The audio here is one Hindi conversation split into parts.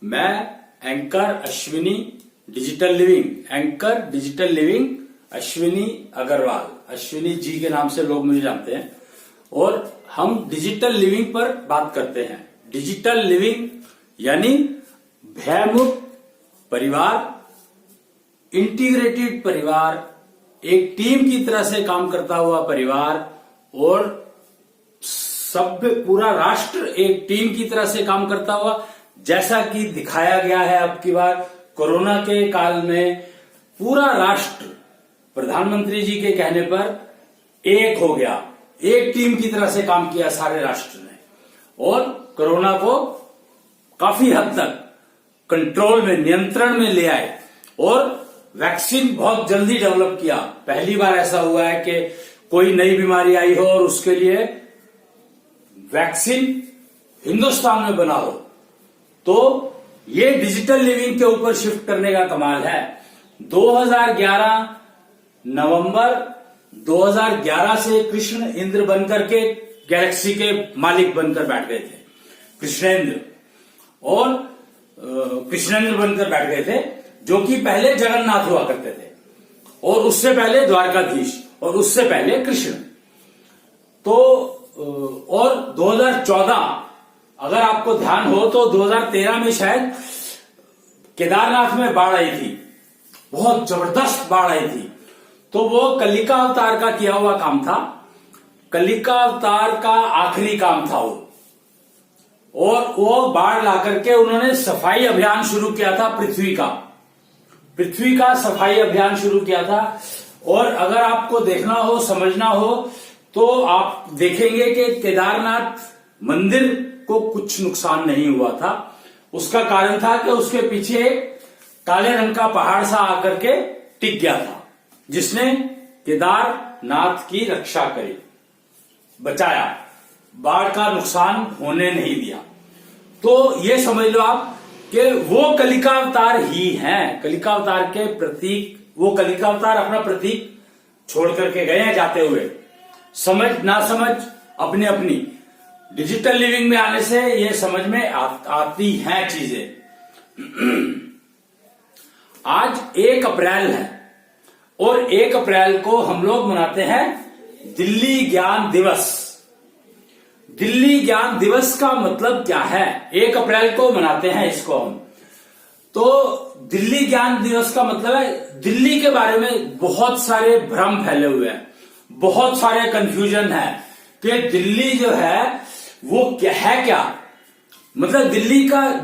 मैं anchor Ashwini digital living Ashwini Agarwal, Ashwini ji के नाम से लोग मुझे जानते हैं। और हम डिजिटल लिविंग पर बात करते हैं। डिजिटल लिविंग यानी भयमुक्त परिवार, इंटीग्रेटेड परिवार, एक टीम की तरह से काम करता हुआ परिवार और सभ्य पूरा राष्ट्र एक टीम की तरह से काम करता हुआ, जैसा कि दिखाया गया है अब की बार कोरोना के काल में पूरा राष्ट्र प्रधानमंत्री जी के कहने पर एक हो गया, एक टीम की तरह से काम किया सारे राष्ट्र ने और कोरोना को काफी हद तक कंट्रोल में, नियंत्रण में ले आए और वैक्सीन बहुत जल्दी डेवलप किया। पहली बार ऐसा हुआ है कि कोई नई बीमारी आई हो और उसके लिए वैक्सीन हिंदुस्तान में बना हो। तो ये डिजिटल लिविंग के ऊपर शिफ्ट करने का कमाल है। 2011 नवंबर 2011 से कृष्ण इंद्र बनकर के गैलेक्सी के मालिक बनकर बैठ गए थे, कृष्णेंद्र बनकर बैठ गए थे, जो कि पहले जगन्नाथ हुआ करते थे और उससे पहले द्वारकाधीश और उससे पहले कृष्ण। तो और 2014 अगर आपको ध्यान हो तो 2013 में शायद केदारनाथ में बाढ़ आई थी, बहुत जबरदस्त बाढ़ आई थी। तो वो कलिका अवतार का किया हुआ काम था, कलिका अवतार का आखिरी काम था वो। और वो बाढ़ ला करके उन्होंने सफाई अभियान शुरू किया था, पृथ्वी का सफाई अभियान शुरू किया था। और अगर आपको देखना हो, समझना हो तो आप देखेंगे कि केदारनाथ मंदिर को कुछ नुकसान नहीं हुआ था। उसका कारण था कि उसके पीछे काले रंग का पहाड़ सा आकर के टिक गया था, जिसने केदारनाथ की रक्षा करी, बचाया, बाढ़ का नुकसान होने नहीं दिया। तो ये समझ लो आप कि वो कलिका अवतार ही हैं, कलिका अवतार के प्रतीक। वो कलिका अवतार अपना प्रतीक छोड़ करके गए हैं जाते हुए। समझ ना समझ अपनी अपनी, डिजिटल लिविंग में आने से ये समझ में आती हैं चीजें। आज 1 अप्रैल है और 1 अप्रैल को हम लोग मनाते हैं दिल्ली ज्ञान दिवस। दिल्ली ज्ञान दिवस का मतलब क्या है? 1 अप्रैल को मनाते हैं इसको हम। तो दिल्ली ज्ञान दिवस का मतलब है, दिल्ली के बारे में बहुत सारे भ्रम फैले हुए हैं, बहुत सारे कंफ्यूजन है कि दिल्ली जो है वो क्या है, क्या मतलब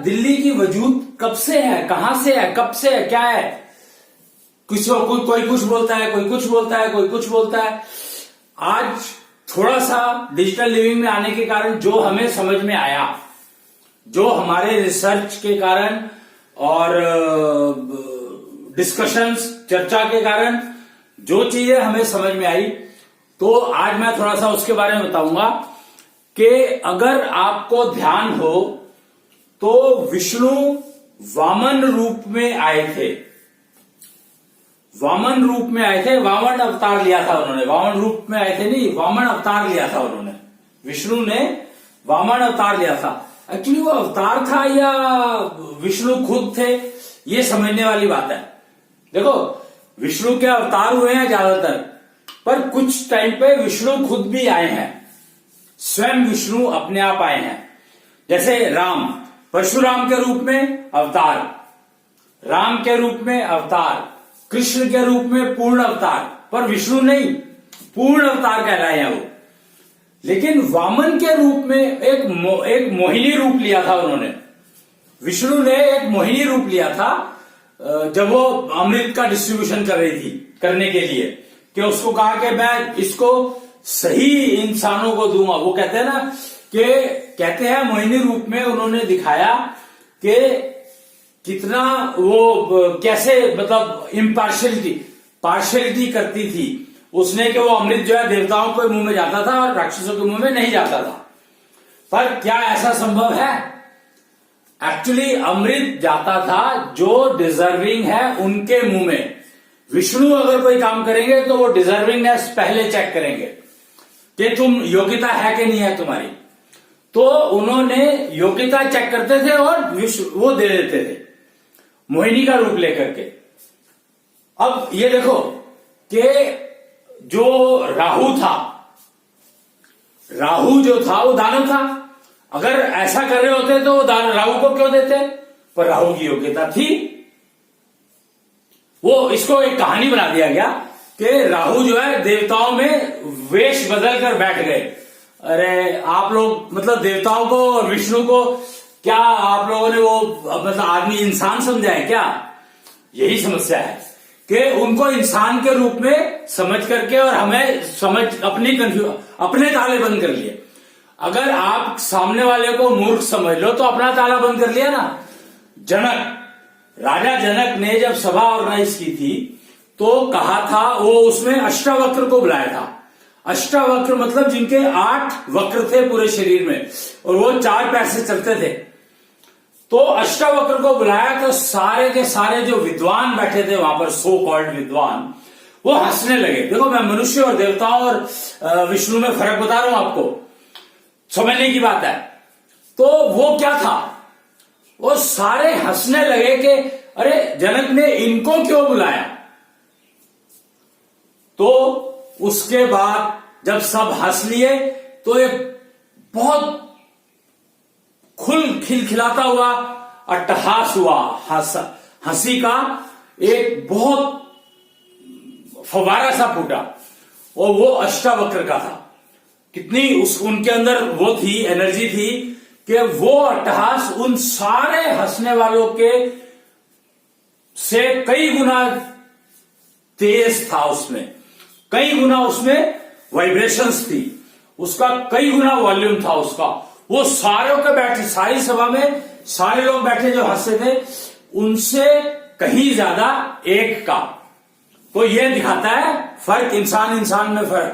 दिल्ली की वजूद कब से है, कहां से है, कब से है, क्या है? कोई कुछ बोलता है, कोई कुछ बोलता है, कोई कुछ बोलता है। आज थोड़ा सा डिजिटल लिविंग में आने के कारण जो हमें समझ में आया, जो हमारे रिसर्च के कारण और डिस्कशंस, चर्चा के कारण जो चीजें हमें समझ में आई, तो आज मैं थोड़ा सा उसके बारे में बताऊंगा कि अगर आपको ध्यान हो तो विष्णु वामन रूप में आए थे, वामन रूप में आए थे, वामन अवतार लिया था उन्होंने, वामन रूप में आए थे नहीं, वामन अवतार लिया था उन्होंने। विष्णु ने वामन अवतार लिया था। एक्चुअली वो अवतार था या विष्णु खुद थे, ये समझने वाली बात है। देखो, विष्णु के अवतार हुए हैं ज्यादातर, पर कुछ टाइम पे विष्णु खुद भी आए हैं, स्वयं विष्णु अपने आप आए हैं। जैसे राम, परशुराम के रूप में अवतार, राम के रूप में अवतार, कृष्ण के रूप में पूर्ण अवतार, पर विष्णु नहीं, पूर्ण अवतार कह रहे हैं वो। लेकिन वामन के रूप में एक मोहिनी रूप लिया था उन्होंने, विष्णु ने एक मोहिनी रूप लिया था जब वो अमृत का डिस्ट्रीब्यूशन कर रही थी, करने के लिए, कि उसको कहा कि मैं इसको सही इंसानों को दूंगा। वो कहते हैं ना कि कहते हैं मोहिनी रूप में उन्होंने दिखाया कि कितना वो कैसे मतलब पार्शियलिटी करती थी उसने, कि वो अमृत जो है देवताओं के मुंह में जाता था और राक्षसों के मुंह में नहीं जाता था। पर क्या ऐसा संभव है? एक्चुअली अमृत जाता था जो डिजर्विंग है उनके मुंह में। विष्णु अगर कोई काम करेंगे तो वो डिजर्विंगनेस पहले चेक करेंगे कि तुम योग्यता है कि नहीं है तुम्हारी। तो उन्होंने योग्यता चेक करते थे और वो दे देते थे मोहिनी का रूप लेकर के। अब ये देखो कि जो राहु था, राहु जो था वो दानव था। अगर ऐसा कर रहे होते तो राहु को क्यों देते? पर राहु की योग्यता थी। वो इसको एक कहानी बना दिया गया कि राहु जो है देवताओं में वेश बदल कर बैठ गए। अरे आप लोग मतलब देवताओं को और विष्णु को क्या आप लोगों ने वो मतलब आदमी इंसान समझा है क्या? यही समस्या है कि उनको इंसान के रूप में समझ करके और हमें अपने ताले बंद कर लिए। अगर आप सामने वाले को मूर्ख समझ लो तो अपना ताला बंद कर लिया ना। राजा जनक ने जब सभा ऑर्गेनाइज की थी तो कहा था, वो उसमें अष्टावक्र को बुलाया था। अष्टावक्र मतलब जिनके 8 वक्र थे पूरे शरीर में और वो 4 पैर से चलते थे। तो अष्टावक्र को बुलाया तो सारे के सारे जो विद्वान बैठे थे वहां पर, सो कॉल्ड विद्वान, वो हंसने लगे। देखो मैं मनुष्य और देवताओं और विष्णु में फर्क बता रहा हूं आपको, समझने की बात है। तो वो क्या था, वो सारे हंसने लगे कि अरे जनक ने इनको क्यों बुलाया। तो उसके बाद जब सब हंस लिए तो एक बहुत खिलखिलाता हुआ अट्टहास हुआ, हंसी का एक बहुत फवारा सा फूटा और वो अष्टावक्र का था। कितनी उनके अंदर वो थी, एनर्जी थी कि वो अट्टहास उन सारे हंसने वालों के से कई गुना तेज था। उसमें कई गुना उसमें वाइब्रेशंस थी, उसका कई गुना वॉल्यूम था उसका। वो सारों के बैठे, सारी सभा में सारे लोग बैठे जो हंसते थे उनसे कहीं ज्यादा एक का। तो ये दिखाता है फर्क, इंसान में फर्क।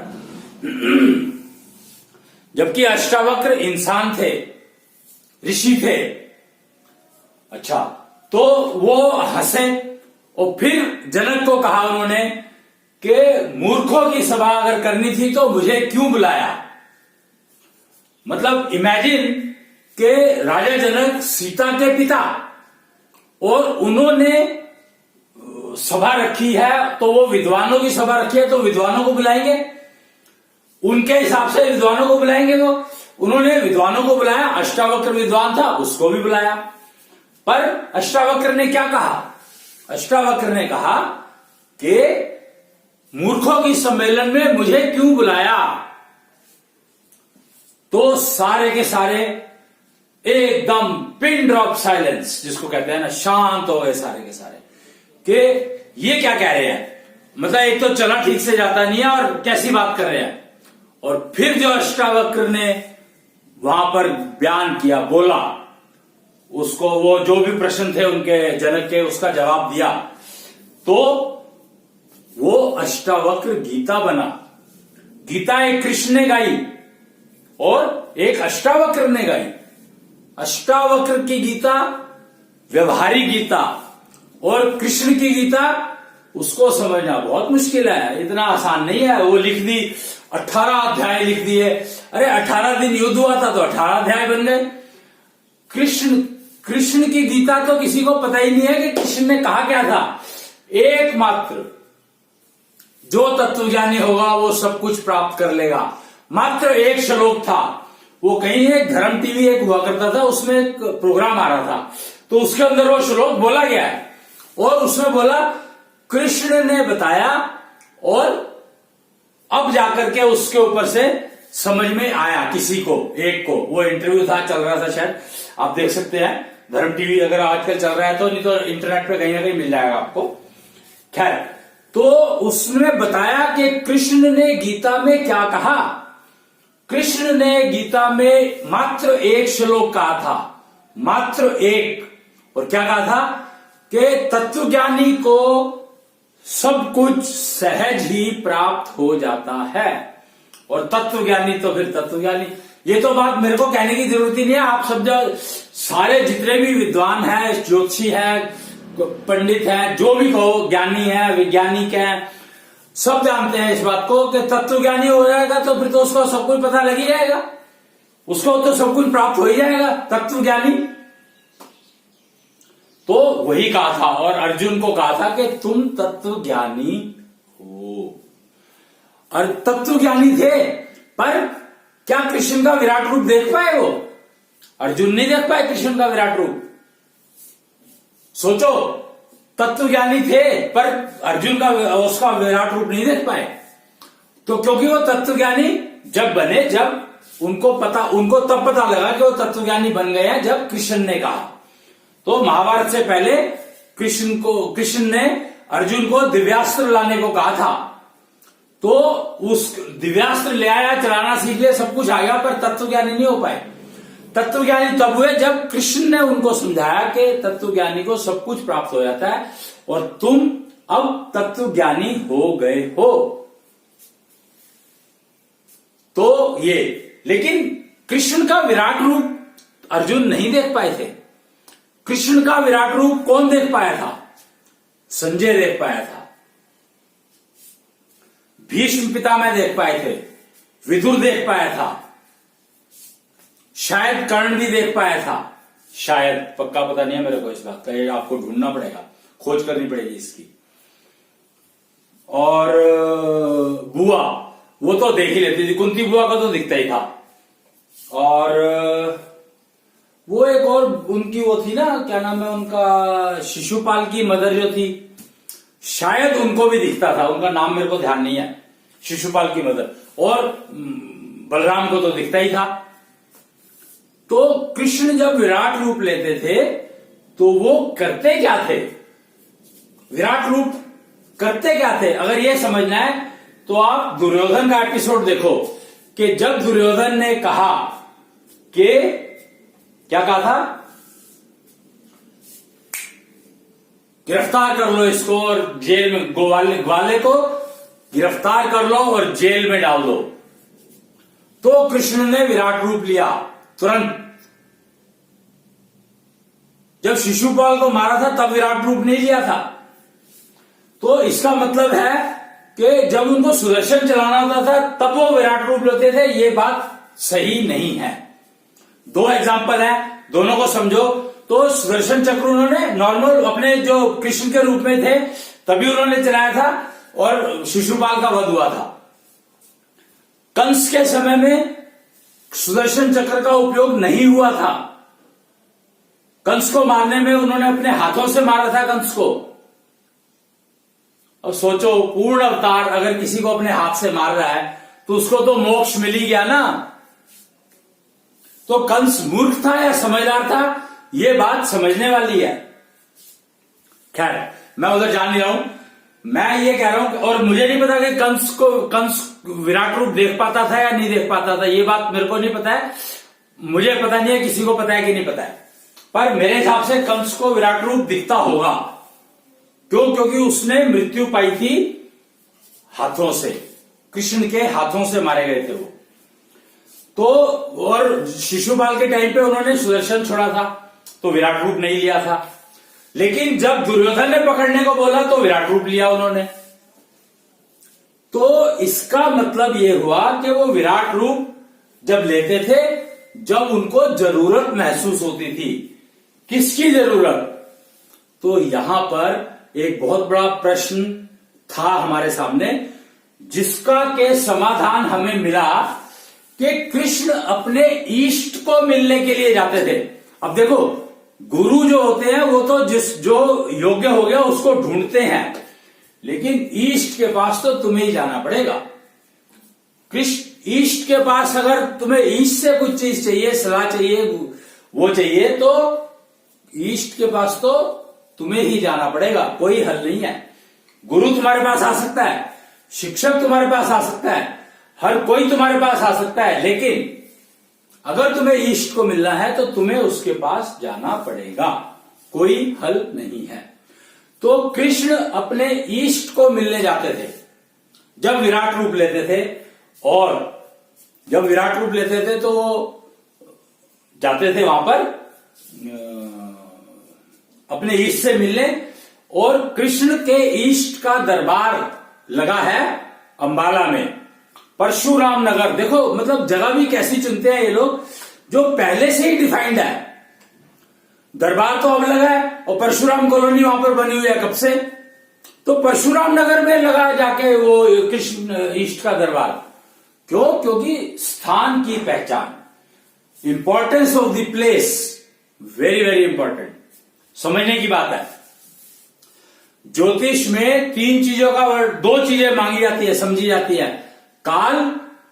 जबकि अष्टावक्र इंसान थे, ऋषि थे। अच्छा, तो वो हंसे और फिर जनक को कहा उन्होंने कि मूर्खों की सभा अगर करनी थी तो मुझे क्यों बुलाया। मतलब इमेजिन कि राजा जनक सीता के पिता और उन्होंने सभा रखी है तो वो विद्वानों की सभा रखी है तो विद्वानों को बुलाएंगे, उनके हिसाब से विद्वानों को बुलाएंगे। वो उन्होंने विद्वानों को बुलाया, अष्टावक्र विद्वान था उसको भी बुलाया। पर अष्टावक्र ने क्या कहा? अष्टावक्र ने कहा कि मूर्खों की सम्मेलन में मुझे क्यों बुलाया। तो सारे के सारे एकदम पिन ड्रॉप साइलेंस जिसको कहते हैं ना, शांत हो गए सारे के सारे कि ये क्या कह रहे हैं। मतलब एक तो चला ठीक से जाता नहीं है और कैसी बात कर रहे हैं। और फिर जो अष्टावक्र ने वहां पर बयान किया, बोला, उसको वो जो भी प्रश्न थे उनके जनक के उसका जवाब दिया, तो वो अष्टावक्र गीता बना। गीता एक कृष्ण ने गाई और एक अष्टावक्र ने गाई। अष्टावक्र की गीता व्यवहारिक गीता और कृष्ण की गीता उसको समझना बहुत मुश्किल है, इतना आसान नहीं है। वो लिख दी, 18 अध्याय लिख दिए। अरे 18 दिन युद्ध हुआ था तो 18 अध्याय बन गए। कृष्ण की गीता तो किसी को पता ही नहीं है कि कृष्ण ने कहा क्या था। एकमात्र जो तत्वज्ञानी होगा वो सब कुछ प्राप्त कर लेगा। मात्र एक श्लोक था, वो कहीं एक धर्म टीवी एक हुआ करता था, उसमें एक प्रोग्राम आ रहा था तो उसके अंदर वो श्लोक बोला गया है और उसमें बोला कृष्ण ने बताया और अब जाकर के उसके ऊपर से समझ में आया किसी को, एक को। वो इंटरव्यू था, चल रहा था, शायद आप देख सकते हैं धर्म टीवी अगर आजकल चल रहा है तो, नहीं तो इंटरनेट पे कहीं ना कहीं मिल जाएगा आपको। खैर, तो उसने बताया कि कृष्ण ने गीता में क्या कहा। कृष्ण ने गीता में मात्र एक श्लोक कहा था, मात्र एक। और क्या कहा था कि तत्वज्ञानी को सब कुछ सहज ही प्राप्त हो जाता है। और तत्वज्ञानी तो फिर तत्वज्ञानी। ये तो बात मेरे को कहने की जरूरत ही नहीं है, आप सब जो सारे जितने भी विद्वान हैं, ज्योतिषी हैं, पंडित हैं, जो भी कहो, ज्ञानी है, वैज्ञानिक है, सब जानते हैं इस बात को कि तत्वज्ञानी हो जाएगा तो फिर तो उसको सब कुछ पता लग ही जाएगा। उसको तो सब कुछ प्राप्त हो ही जाएगा, तत्व ज्ञानी। तो वही कहा था और अर्जुन को कहा था कि तुम तत्व ज्ञानी हो, और तत्व ज्ञानी थे, पर क्या कृष्ण का विराट रूप देख पाए वो? अर्जुन नहीं देख पाए कृष्ण का विराट रूप। सोचो, तत्व ज्ञानी थे पर अर्जुन का उसका विराट रूप नहीं देख पाए। तो क्योंकि वो तत्व ज्ञानी जब बने, जब उनको तब पता लगा कि वो तत्व ज्ञानी बन गए हैं जब कृष्ण ने कहा। तो महाभारत से पहले कृष्ण ने अर्जुन को दिव्यास्त्र लाने को कहा था, तो उस दिव्यास्त्र ले आया, चलाना सीख लिया, सब कुछ आ गया, पर तत्वज्ञानी नहीं हो पाए। तत्वज्ञानी तब हुए जब कृष्ण ने उनको समझाया कि तत्वज्ञानी को सब कुछ प्राप्त हो जाता है और तुम अब तत्वज्ञानी हो गए हो। तो ये, लेकिन कृष्ण का विराट रूप अर्जुन नहीं देख पाए थे। कृष्ण का विराट रूप कौन देख पाया था? संजय देख पाया था, भीष्म पितामह देख पाए थे, विदुर देख पाया था, शायद कर्ण भी देख पाया था, शायद, पक्का पता नहीं है मेरे को इस बात का, ये आपको ढूंढना पड़ेगा, खोज करनी पड़ेगी इसकी। और बुआ, वो तो देख ही लेती थी, कुंती बुआ का तो दिखता ही था। और वो एक और उनकी वो थी ना, क्या नाम है उनका, शिशुपाल की मदर जो थी, शायद उनको भी दिखता था, उनका नाम मेरे को ध्यान नहीं है, शिशुपाल की मदर। और बलराम को तो दिखता ही था। तो कृष्ण जब विराट रूप लेते थे तो वो करते क्या थे? विराट रूप करते क्या थे? अगर ये समझना है तो आप दुर्योधन का एपिसोड देखो, कि जब दुर्योधन ने कहा कि, क्या कहा था, गिरफ्तार कर लो इसको और जेल में, ग्वाले को गिरफ्तार कर लो और जेल में डाल दो, तो कृष्ण ने विराट रूप लिया तुरंत। जब शिशुपाल को मारा था तब विराट रूप नहीं लिया था। तो इसका मतलब है कि जब उनको सुदर्शन चलाना होता था तब वो विराट रूप लेते थे। ये बात सही नहीं है। दो एग्जाम्पल है, दोनों को समझो। तो सुदर्शन चक्र उन्होंने नॉर्मल अपने जो कृष्ण के रूप में थे तभी उन्होंने चलाया था और शिशुपाल का वध हुआ था। कंस के समय में सुदर्शन चक्र का उपयोग नहीं हुआ था। कंस को मारने में उन्होंने अपने हाथों से मारा था कंस को। अब सोचो, पूर्ण अवतार अगर किसी को अपने हाथ से मार रहा है तो उसको तो मोक्ष मिल ही गया ना। तो कंस मूर्ख था या समझदार था, ये बात समझने वाली है। खैर, मैं उधर जान नहीं रहा हूं। मैं ये कह रहा हूं, और मुझे नहीं पता कि कंस विराट रूप देख पाता था या नहीं देख पाता था, ये बात मेरे को नहीं पता है। मुझे पता नहीं है, किसी को पता है कि नहीं पता है, पर मेरे हिसाब से कंस को विराट रूप दिखता होगा। क्यों? क्योंकि उसने मृत्यु पाई थी हाथों से, कृष्ण के हाथों से मारे गए थे वो। तो और शिशुपाल के टाइम पे उन्होंने सुदर्शन छोड़ा था तो विराट रूप नहीं लिया था। लेकिन जब दुर्योधन ने पकड़ने को बोला तो विराट रूप लिया उन्होंने। तो इसका मतलब यह हुआ कि वो विराट रूप जब लेते थे जब उनको जरूरत महसूस होती थी। किसकी जरूरत? तो यहां पर एक बहुत बड़ा प्रश्न था हमारे सामने, जिसका के समाधान हमें मिला कि कृष्ण अपने इष्ट को मिलने के लिए जाते थे। अब देखो, गुरु जो होते हैं वो तो जो योग्य हो गया उसको ढूंढते हैं, लेकिन इष्ट के पास तो तुम्हें ही जाना पड़ेगा। कृष्ण इष्ट के पास, अगर तुम्हें इष्ट से कुछ चीज चाहिए, सलाह चाहिए, वो चाहिए, तो इष्ट के पास तो तुम्हें ही जाना पड़ेगा, कोई हल नहीं है। गुरु तुम्हारे पास आ सकता है, शिक्षक तुम्हारे पास आ सकता है, हर कोई तुम्हारे पास आ सकता है, लेकिन अगर तुम्हें इष्ट को मिलना है तो तुम्हें उसके पास जाना पड़ेगा, कोई हल नहीं है। तो कृष्ण अपने इष्ट को मिलने जाते थे जब विराट रूप लेते थे, और जब विराट रूप लेते थे तो जाते थे वहां पर अपने इष्ट से मिलने। और कृष्ण के इष्ट का दरबार लगा है अंबाला में, परशुराम नगर, देखो मतलब जगह भी कैसी चुनते हैं ये लोग, जो पहले से ही डिफाइंड है। दरबार तो अब लगा है और परशुराम कॉलोनी वहां पर बनी हुई है कब से, तो परशुराम नगर में लगा जाके वो कृष्ण ईस्ट का दरबार। क्यों? क्योंकि स्थान की पहचान, importance of the place, very very important, समझने की बात है। ज्योतिष में तीन चीजों का, दो चीजें मांगी जाती है, समझी जाती है, काल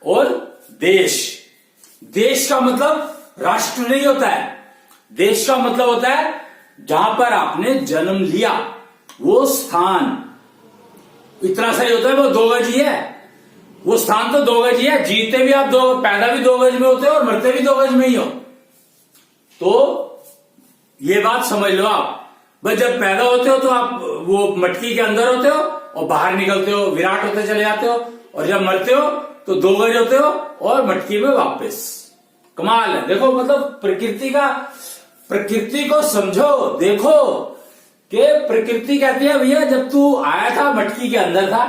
और देश। देश का मतलब राष्ट्र नहीं होता है, देश का मतलब होता है जहां पर आपने जन्म लिया, वो स्थान। इतना सही होता है, वो 2 गज ही है, वो स्थान तो 2 गज ही है। जीते भी आप पैदा भी 2 गज में होते हो और मरते भी 2 गज में ही हो। तो ये बात समझ लो आप, बस जब पैदा होते हो तो आप वो मटकी के अंदर होते हो और बाहर निकलते हो, विराट होते चले जाते हो, और जब मरते हो तो 2 गज होते हो और मटकी में वापस। कमाल है। देखो मतलब प्रकृति को समझो, देखो कि प्रकृति कहती है भैया जब तू आया था मटकी के अंदर था,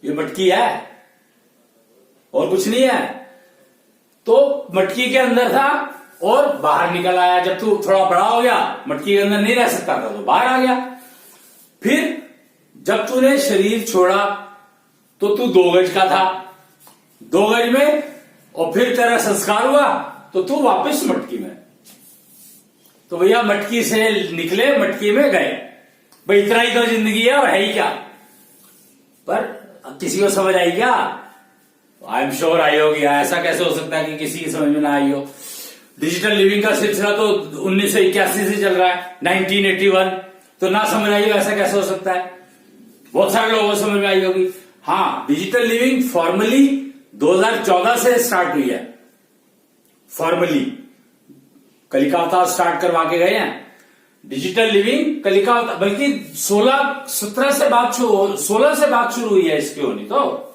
ये मटकी है और कुछ नहीं है, तो मटकी के अंदर था और बाहर निकल आया। जब तू थोड़ा बड़ा हो गया, मटकी के अंदर नहीं रह सकता था तो बाहर आ गया। फिर जब तूने शरीर छोड़ा तो तू 2 गज का था, 2 गज में, और फिर तेरा संस्कार हुआ तो तू वापस मटकी में। तो भैया मटकी से निकले, मटकी में गए, भाई इतना ही तो जिंदगी है और है ही क्या। पर किसी को समझ आई क्या? आई एम श्योर आई होगी। ऐसा कैसे हो सकता है कि किसी की समझ में ना आई हो। डिजिटल लिविंग का सिलसिला तो 1981 से चल रहा है, 1981, तो ना समझ आई हो ऐसा कैसे हो सकता है? बहुत सारे लोगों को समझ में आई होगी। हाँ, डिजिटल लिविंग फॉर्मली 2014 से स्टार्ट हुई है, फॉर्मली कलिकाता स्टार्ट करवा के गए हैं डिजिटल लिविंग कलिकाता, बल्कि 16 से बात शुरू हुई है इसकी होनी, तो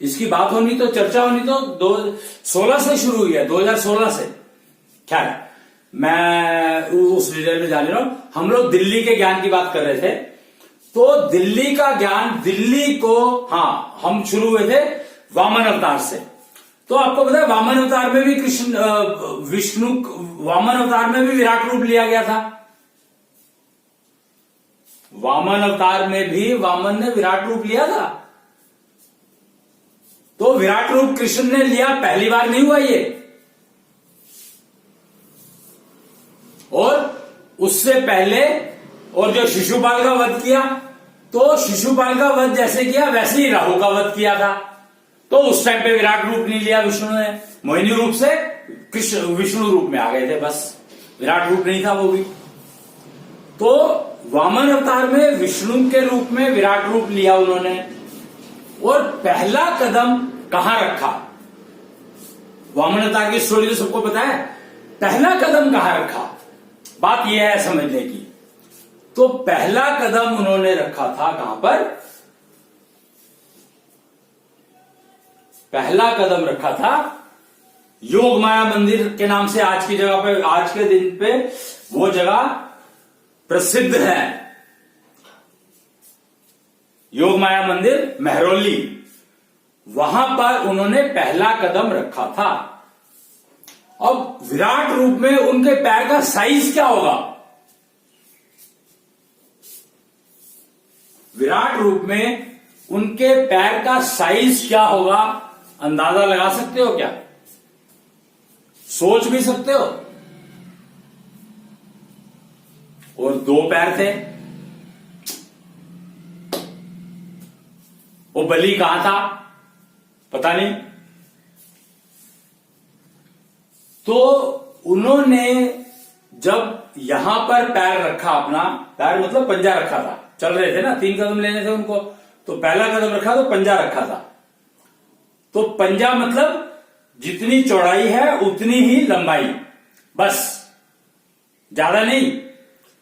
इसकी बात होनी तो चर्चा होनी तो 16 से शुरू हुई है, 2016 से। खैर मैं उस डिटेल में जा रहा हूं। हम लोग दिल्ली के ज्ञान की बात कर रहे थे, तो दिल्ली का ज्ञान, दिल्ली को, हाँ, हम शुरू हुए थे वामन अवतार से। तो आपको पता है वामन अवतार में भी वामन अवतार में भी विराट रूप लिया गया था। वामन अवतार में भी वामन ने विराट रूप लिया था। तो विराट रूप कृष्ण ने लिया, पहली बार नहीं हुआ ये। और उससे पहले, और जो शिशुपाल का वध किया, तो शिशुपाल का वध जैसे किया वैसे ही राहु का वध किया था। तो उस टाइम पे विराट रूप नहीं लिया विष्णु ने, मोहिनी रूप से कृष्ण विष्णु रूप में आ गए थे, बस विराट रूप नहीं था वो भी। तो वामन अवतार में विष्णु के रूप में विराट रूप लिया उन्होंने। और पहला कदम कहां रखा? वामन अवतार की स्टोरी तो सबको पता है, पहला कदम कहां रखा, बात यह है समझने की। तो पहला कदम उन्होंने रखा था कहां पर? पहला कदम रखा था योग माया मंदिर के नाम से, आज की जगह पे, आज के दिन पे वो जगह प्रसिद्ध है, योग माया मंदिर मेहरौली, वहां पर उन्होंने पहला कदम रखा था। अब विराट रूप में उनके पैर का साइज क्या होगा? विराट रूप में उनके पैर का साइज क्या होगा, अंदाजा लगा सकते हो क्या? सोच भी सकते हो? और 2 पैर थे, वो बलि कहां था पता नहीं। तो उन्होंने जब यहां पर पैर रखा, अपना पैर मतलब पंजा रखा था, चल रहे थे ना, 3 कदम लेने थे उनको, तो पहला कदम रखा तो पंजा रखा था। तो पंजा मतलब जितनी चौड़ाई है उतनी ही लंबाई, बस ज्यादा नहीं,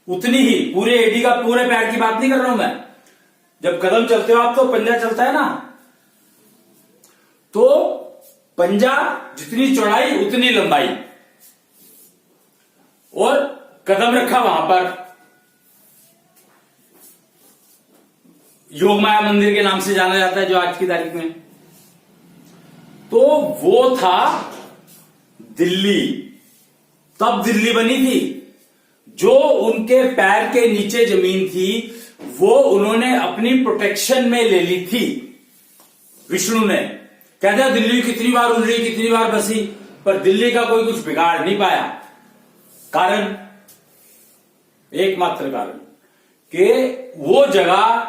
उतनी ही। पूरे एडी का, पूरे पैर की बात नहीं कर रहा हूं मैं। जब कदम चलते हो आप तो पंजा चलता है ना, तो पंजा जितनी चौड़ाई उतनी लंबाई, और कदम रखा वहां पर। योग माया मंदिर के नाम से जाना जाता है जो आज की तारीख में। तो वो था दिल्ली, तब दिल्ली बनी थी। जो उनके पैर के नीचे जमीन थी वो उन्होंने अपनी प्रोटेक्शन में ले ली थी विष्णु ने। कहते हैं दिल्ली कितनी बार उजड़ी, कितनी बार बसी, पर दिल्ली का कोई कुछ बिगाड़ नहीं पाया। कारण, एकमात्र कारण कि वो जगह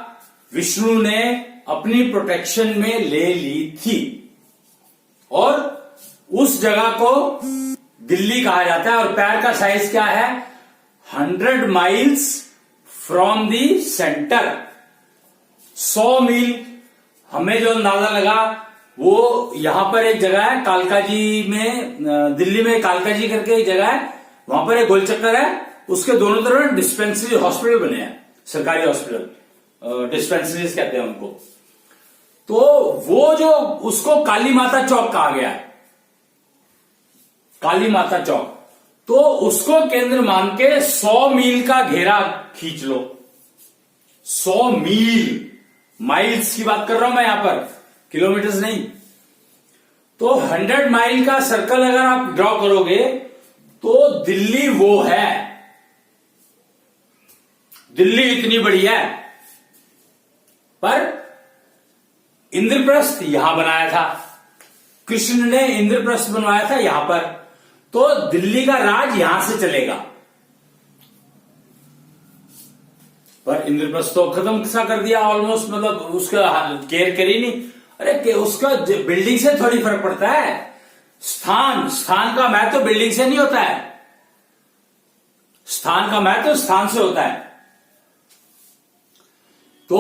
विष्णु ने अपनी प्रोटेक्शन में ले ली थी और उस जगह को दिल्ली कहा जाता है। और पैर का साइज क्या है? 100 माइल्स फ्रॉम दी सेंटर। 100 मील। हमें जो अंदाजा लगा वो यहां पर एक जगह है कालका जी में, दिल्ली में कालका जी करके एक जगह है, वहां पर एक गोल चक्कर है, उसके दोनों तरफ डिस्पेंसरी हॉस्पिटल बने हैं, सरकारी हॉस्पिटल, डिस्पेंसरीज कहते हैं उनको। तो वो जो उसको काली माता चौक कहा गया है, काली माता चौक। तो उसको केंद्र मान के 100 मील का घेरा खींच लो। 100 मील, माइल्स की बात कर रहा हूं मैं यहां पर, किलोमीटर्स नहीं। तो 100 माइल का सर्कल अगर आप ड्रॉ करोगे तो दिल्ली वो है। दिल्ली इतनी बड़ी है, पर इंद्रप्रस्थ यहां बनाया था, कृष्ण ने इंद्रप्रस्थ बनवाया था यहां पर। तो दिल्ली का राज यहां से चलेगा। पर इंद्रप्रस्थ तो खत्म सा कर दिया ऑलमोस्ट, मतलब उसका केयर करी नहीं। अरे उसका बिल्डिंग से थोड़ी फर्क पड़ता है। स्थान का महत्व तो बिल्डिंग से नहीं होता है, स्थान का महत्व तो स्थान से होता है। तो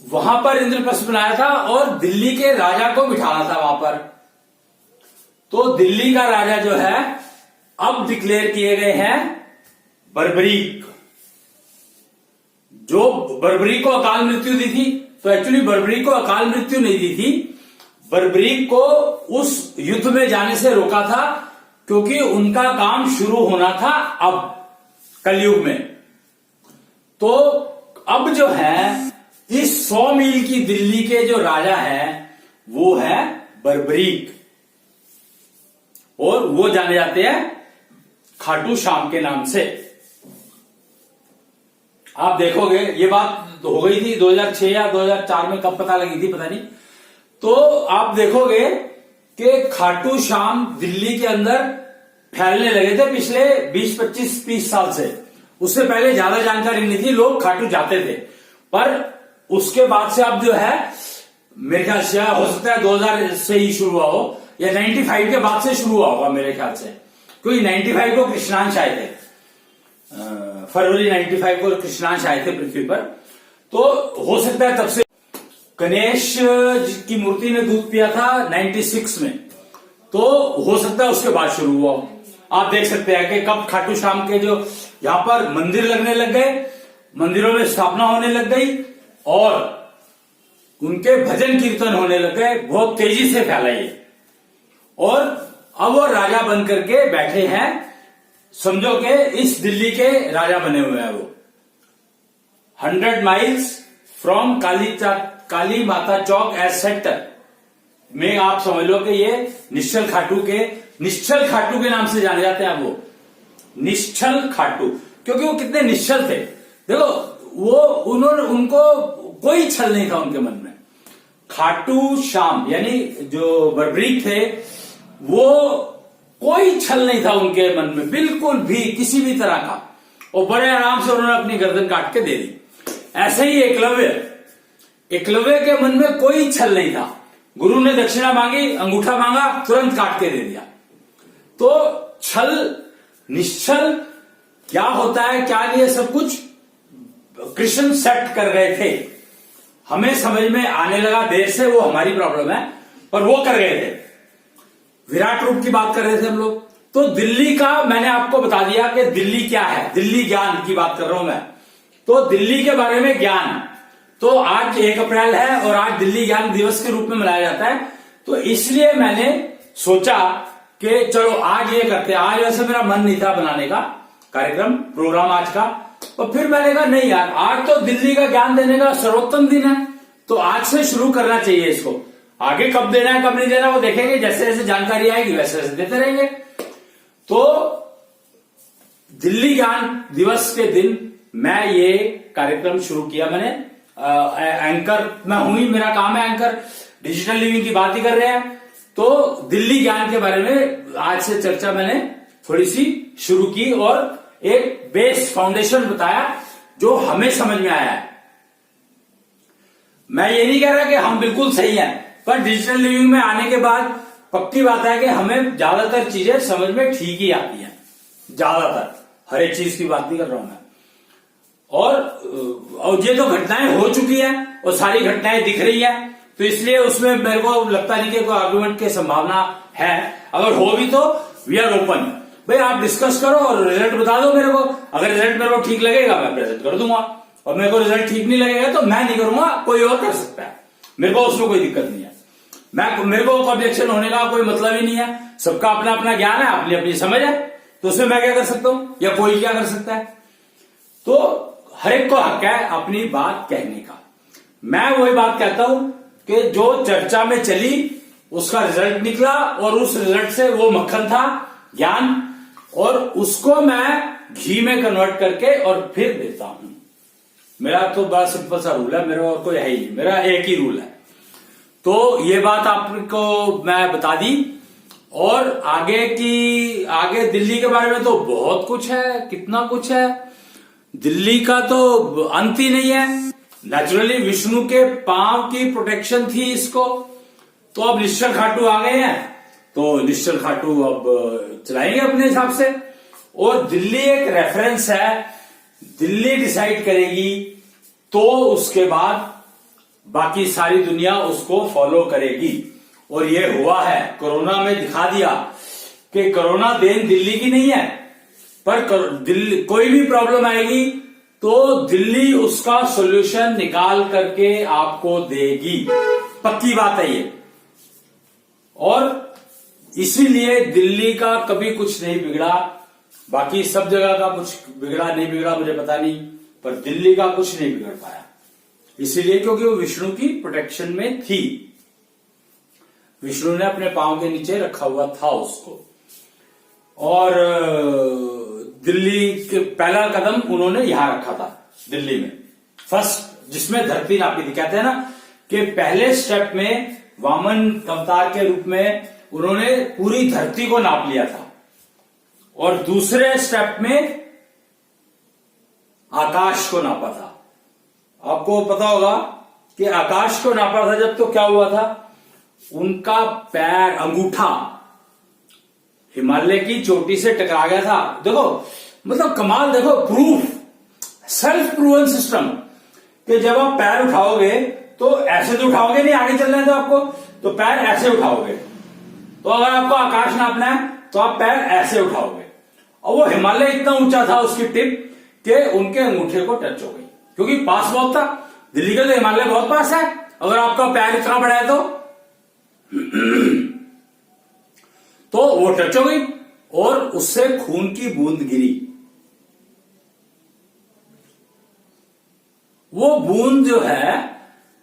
वहां पर इंद्रप्रस्थ बनाया था और दिल्ली के राजा को बिठाना था वहां पर। तो दिल्ली का राजा जो है अब डिक्लेयर किए गए हैं बर्बरीक। जो बर्बरीक को अकाल मृत्यु दी थी, तो एक्चुअली बर्बरीक को अकाल मृत्यु नहीं दी थी, बर्बरीक को उस युद्ध में जाने से रोका था क्योंकि उनका काम शुरू होना था अब कलयुग में। तो अब जो है इस 100 मील की दिल्ली के जो राजा हैं वो है बर्बरीक, और वो जाने जाते हैं खाटू श्याम के नाम से। आप देखोगे, ये बात हो गई थी 2006 या 2004 में, कब पता लगी थी पता नहीं। तो आप देखोगे कि खाटू श्याम दिल्ली के अंदर फैलने लगे थे पिछले 20-25-30 साल से। उससे पहले ज्यादा जानकारी नहीं थी, लोग खाटू जाते थे। पर उसके बाद से अब जो है मेरे ख्याल से हो सकता है 2000 से ही शुरू हुआ हो या 95 के बाद से शुरू हुआ होगा मेरे ख्याल से, क्योंकि 95 को कृष्णांश आए थे, फरवरी 95 को कृष्णांश आए थे पृथ्वी पर। तो हो सकता है तब से। गणेश की मूर्ति ने दूध पिया था 96 में, तो हो सकता है उसके बाद शुरू हुआ। आप देख सकते हैं कि कब खाटू श्याम के जो यहां पर मंदिर लगने लग गए, मंदिरों में स्थापना होने लग गई और उनके भजन कीर्तन होने लग गए, बहुत तेजी से फैला ये। और अब वो राजा बन करके बैठे हैं, समझो कि इस दिल्ली के राजा बने हुए हैं वो। 100 miles from Kali Mata Chowk as sector में आप समझ लो कि ये निश्चल खाटू के नाम से जाने जाते हैं वो, निश्चल खाटू, क्योंकि वो कितने निश्चल थे। देखो वो उनको कोई छल नहीं था उनके मन में। खाटू श्याम यानी जो बर्बरीक थे, वो कोई छल नहीं था उनके मन में, बिल्कुल भी किसी भी तरह का, और बड़े आराम से उन्होंने अपनी गर्दन काट के दे दी। ऐसे ही एकलव्य के मन में कोई छल नहीं था। गुरु ने दक्षिणा मांगी, अंगूठा मांगा, तुरंत काट के दे दिया। तो छल निश्चल क्या होता है क्या नहीं, सब कुछ कृष्ण सेट कर गए थे। हमें समझ में आने लगा देर से, वो हमारी प्रॉब्लम है, पर वो कर गए थे। विराट रूप की बात कर रहे थे हम लोग। तो दिल्ली का मैंने आपको बता दिया कि दिल्ली क्या है, दिल्ली ज्ञान की बात कर रहा हूं मैं। तो दिल्ली के बारे में ज्ञान, तो आज 1 अप्रैल है और आज दिल्ली ज्ञान दिवस के रूप में मनाया जाता है। तो इसलिए मैंने सोचा कि चलो आज ये करते हैं। आज वैसे मेरा मन नहीं था बनाने का कार्यक्रम, प्रोग्राम आज का, और फिर मैंने कहा नहीं यार, आज तो दिल्ली का ज्ञान देने का सर्वोत्तम दिन है, तो आज से शुरू करना चाहिए इसको। आगे कब देना है कब नहीं देना वो देखेंगे, जैसे जैसे जानकारी आएगी वैसे वैसे देते रहेंगे। तो दिल्ली ज्ञान दिवस के दिन मैं ये कार्यक्रम शुरू किया। मैंने एंकर मैं हूं ही, मेरा काम है एंकर, डिजिटल लिविंग की बात ही कर रहे हैं, तो दिल्ली ज्ञान के बारे में आज से चर्चा मैंने थोड़ी सी शुरू की और एक बेस फाउंडेशन बताया जो हमें समझ में आया है। मैं ये नहीं कह रहा कि हम बिल्कुल सही हैं, पर डिजिटल लिविंग में आने के बाद पक्की बात है कि हमें ज्यादातर चीजें समझ में ठीक ही आती हैं, ज्यादातर, हर एक चीज की बात नहीं कर रहा हूं मैं। और ये तो घटनाएं हो चुकी हैं और सारी घटनाएं दिख रही हैं, तो इसलिए उसमें मेरे को लगता नहीं कि कोई आर्गुमेंट की संभावना है। अगर हो भी तो वी आर ओपन, भाई आप डिस्कस करो और रिजल्ट बता दो मेरे को। अगर रिजल्ट मेरे को ठीक लगेगा मैं प्रेजेंट कर दूंगा, और मेरे को रिजल्ट ठीक नहीं लगेगा तो मैं नहीं करूंगा, कोई और कर सकता है, मेरे को उसमें कोई दिक्कत नहीं है। मेरे को ऑब्जेक्शन होने का कोई मतलब ही नहीं है, सबका अपना अपना ज्ञान है, अपनी अपनी समझ है, तो उसमें मैं क्या कर सकता हूं या कोई क्या कर सकता है। तो हर एक को हक है अपनी बात कहने का। मैं वही बात कहता हूं कि जो चर्चा में चली उसका रिजल्ट निकला और उस रिजल्ट से वो मक्खन था ज्ञान, और उसको मैं घी में कन्वर्ट करके और फिर देता हूं। मेरा तो बड़ा सिंपल सा रूल है, मेरा और कोई है ही नहीं, मेरा एक ही रूल है। तो ये बात आपको मैं बता दी। और आगे दिल्ली के बारे में तो बहुत कुछ है, कितना कुछ है, दिल्ली का तो अंत ही नहीं है। नेचुरली विष्णु के पांव की प्रोटेक्शन थी इसको, तो अब निश्चल खाटू आ गए हैं, तो निश्चल खाटू अब चलाएंगे अपने हिसाब से। और दिल्ली एक रेफरेंस है, दिल्ली डिसाइड करेगी तो उसके बाद बाकी सारी दुनिया उसको फॉलो करेगी। और ये हुआ है, कोरोना में दिखा दिया कि कोरोना देन दिल्ली की नहीं है, पर दिल्ली कोई भी प्रॉब्लम आएगी तो दिल्ली उसका सॉल्यूशन निकाल करके आपको देगी, पक्की बात है ये। और इसीलिए दिल्ली का कभी कुछ नहीं बिगड़ा, बाकी सब जगह का कुछ बिगड़ा नहीं बिगड़ा मुझे पता नहीं, पर दिल्ली का कुछ नहीं बिगड़ पाया, इसीलिए क्योंकि वो विष्णु की प्रोटेक्शन में थी। विष्णु ने अपने पांव के नीचे रखा हुआ था उसको। और दिल्ली के पहला कदम उन्होंने यहां रखा था, दिल्ली में फर्स्ट, जिसमें धरती नापी थी। कहते हैं ना कि पहले स्टेप में वामन अवतार के रूप में उन्होंने पूरी धरती को नाप लिया था, और दूसरे स्टेप में आकाश को नापा था। आपको पता होगा कि आकाश को नापा था जब, तो क्या हुआ था, उनका पैर अंगूठा हिमालय की चोटी से टकरा गया था। देखो मतलब कमाल, देखो प्रूफ, सेल्फ प्रूवन सिस्टम, कि जब आप पैर उठाओगे तो ऐसे तो उठाओगे नहीं, आगे चलना है तो आपको, तो पैर ऐसे उठाओगे। तो अगर आपको आकाश नापना है तो आप पैर ऐसे उठाओगे, और वो हिमालय इतना ऊंचा था उसकी टिप कि उनके अंगूठे को टच हो गई, क्योंकि पास बहुत था। दिल्ली का तो हिमालय बहुत पास है, अगर आपका पैर इतना बड़ा है तो वो टच हो गई और उससे खून की बूंद गिरी। वो बूंद जो है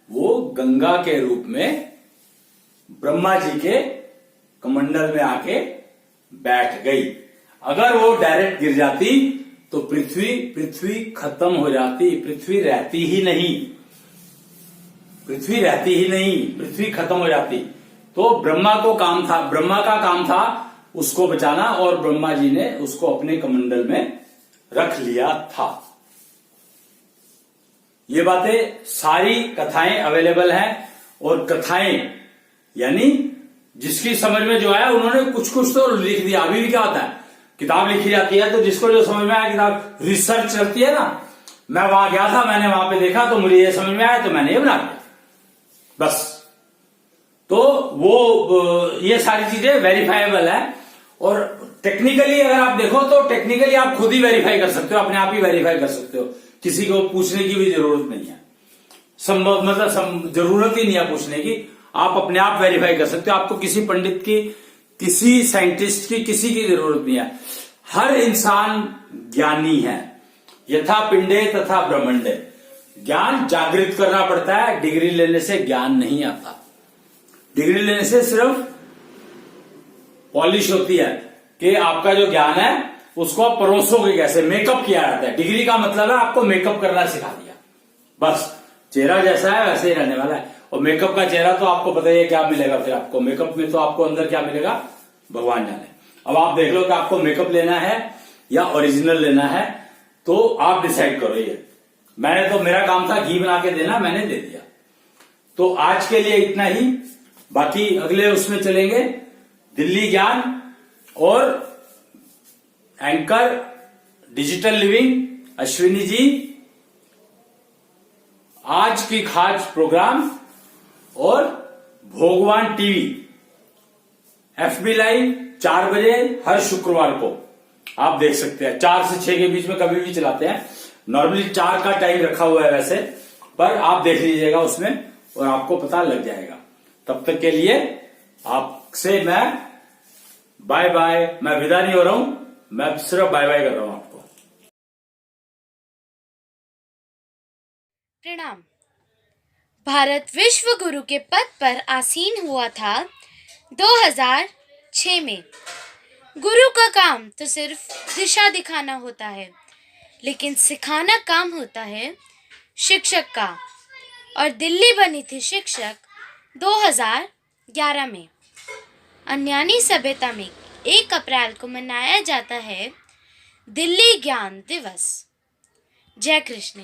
वो गंगा के रूप में ब्रह्मा जी के कमंडल में आके बैठ गई। अगर वो डायरेक्ट गिर जाती तो पृथ्वी खत्म हो जाती, पृथ्वी रहती ही नहीं, पृथ्वी खत्म हो जाती। तो ब्रह्मा का काम था उसको बचाना, और ब्रह्मा जी ने उसको अपने कमंडल में रख लिया था। ये बातें सारी कथाएं अवेलेबल हैं, और कथाएं यानी जिसकी समझ में जो आया उन्होंने कुछ तो लिख दिया। अभी भी क्या होता है, किताब लिखी जाती है तो जिसको जो समझ में आया, किताब रिसर्च चलती है ना, मैं वहां गया था, मैंने वहां पे देखा तो मुझे ये समझ में आया तो मैंने ये बना दिया, बस। तो वो ये सारी चीजें वेरीफाइबल है, और टेक्निकली अगर आप देखो तो टेक्निकली आप खुद ही वेरीफाई कर सकते हो, अपने आप ही वेरीफाई कर सकते हो, किसी को पूछने की भी जरूरत नहीं है, जरूरत ही नहीं है पूछने की, आप अपने आप वेरीफाई कर सकते हो। आपको किसी पंडित की, किसी साइंटिस्ट की, किसी की जरूरत नहीं है। हर इंसान ज्ञानी है, यथा पिंडे तथा ब्रह्मंडे। ज्ञान जागृत करना पड़ता है, डिग्री लेने से ज्ञान नहीं आता। डिग्री लेने से सिर्फ पॉलिश होती है कि आपका जो ज्ञान है उसको आप परोसोगे कैसे, मेकअप किया जाता है। डिग्री का मतलब है आपको मेकअप करना सिखा दिया, बस। चेहरा जैसा है वैसे ही रहने वाला है। और मेकअप का चेहरा तो आपको पता ही है क्या मिलेगा फिर आपको। मेकअप में तो आपको अंदर क्या मिलेगा भगवान जाने। अब आप देख लो कि आपको मेकअप लेना है या ओरिजिनल लेना है, तो आप डिसाइड करो। ये मैंने तो, मेरा काम था घी बना के देना, मैंने दे दिया। तो आज के लिए इतना ही, बाकी अगले उसमें चलेंगे दिल्ली ज्ञान और anchor digital living Ashwini ji, आज की खास प्रोग्राम और भोगवान टीवी FB लाइव 4 बजे हर शुक्रवार को आप देख सकते हैं। 4 से 6 के बीच में कभी भी चलाते हैं। नॉर्मली 4 का टाइम रखा हुआ है वैसे, पर आप देख लीजिएगा उसमें और आपको पता लग जाएगा। तब तक के लिए आपसे मैं बाय बाय, मैं विदा नहीं हो रहा हूं, मैं सिर्फ बाय बाय कर रहा हूं आपको। प्रणाम। भारत विश्व गुरु के पद पर आसीन हुआ था 2006 में। गुरु का काम तो सिर्फ दिशा दिखाना होता है, लेकिन सिखाना काम होता है शिक्षक का। और दिल्ली बनी थी शिक्षक 2011 में। अन्यानी सभ्यता में 1 अप्रैल को मनाया जाता है दिल्ली ज्ञान दिवस। जय कृष्ण।